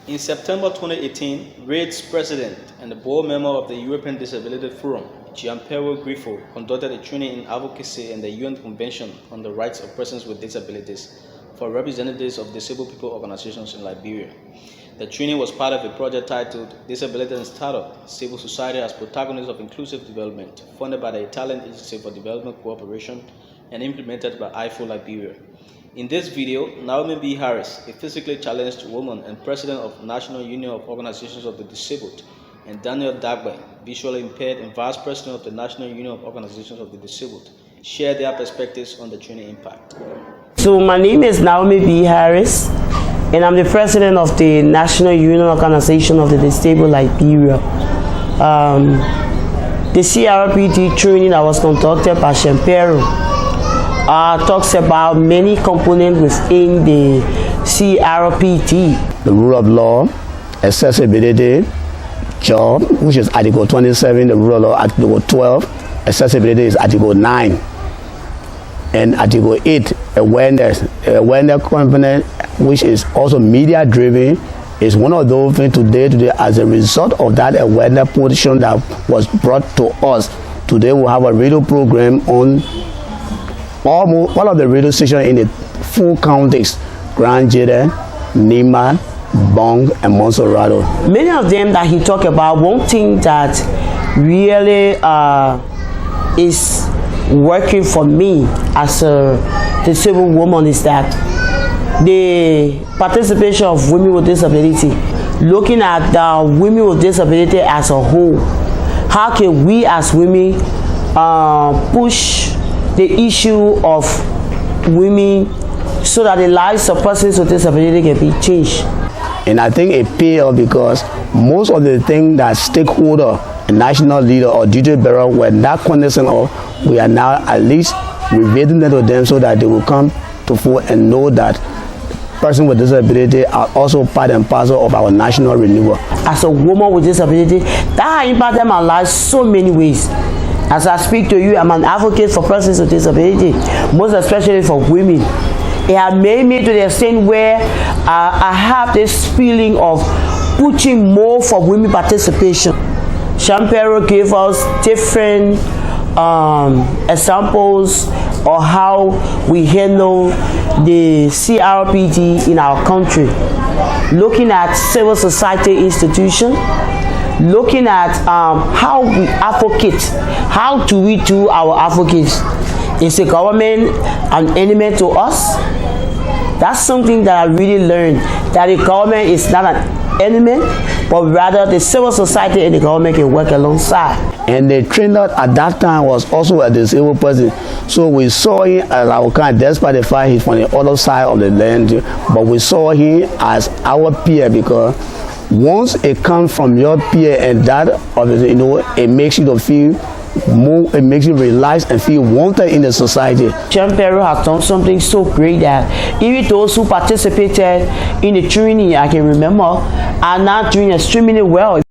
In September 2018, RAID's president and the board member of the European Disability Forum, Giampiero Griffo, conducted a training in advocacy and the UN Convention on the Rights of Persons with Disabilities for representatives of disabled people organizations in Liberia. The training was part of a project titled Disability and Startup, Civil Society as Protagonists of Inclusive Development, funded by the Italian Agency for Development Cooperation and implemented by AIFO Liberia. In this video, Naomi B. Harris, a physically challenged woman and president of National Union of Organizations of the Disabled, and Daniel Dagbe, visually impaired and vice president of the National Union of Organizations of the Disabled, share their perspectives on the training impact. So my name is Naomi B. Harris, and I'm the president of the National Union Organization of the Disabled Liberia. The CRPD training that was conducted by Giampiero talks about many components within the CRPD. The rule of law, accessibility, job, which is Article 27, the rule of law, Article 12, accessibility is Article 9. And Article 8, awareness component, which is also media driven, is one of those things today as a result of that awareness position that was brought to us. Today we have a radio program on almost all of the radio stations in the 4 counties: Grand Jede, Nima, Bong, and Monserrato. Many of them that he talked about, one thing that really is working for me as a disabled woman is that the participation of women with disability, looking at the women with disability as a whole. How can we as women push the issue of women so that the lives of persons with disability can be changed? And I think it pays off because most of the things that stakeholder, a national leader or duty bearer were not cognizant of, we are now at least revealing them to them so that they will come to fore and know that persons with disability are also part and parcel of our national renewal. As a woman with disability, that has impacted my life so many ways. As I speak to you, I'm an advocate for persons with disability, most especially for women. It has made me to the extent where I have this feeling of pushing more for women participation. Giampiero gave us different examples of how we handle the CRPD in our country, looking at civil society institutions, looking at how we advocate. How do we do our advocates? Is the government an enemy to us? That's something that I really learned, that the government is not an enemy, but rather the civil society and the government can work alongside. And the trainer at that time was also a disabled person. So we saw him as our kind, despite the fact he's from the other side of the land, but we saw him as our peer, because once it comes from your peer and that of it makes you to feel more, it makes you realize and feel wanted in the society. Giampiero has done something so great that even those who participated in the training, I can remember, are now doing extremely well.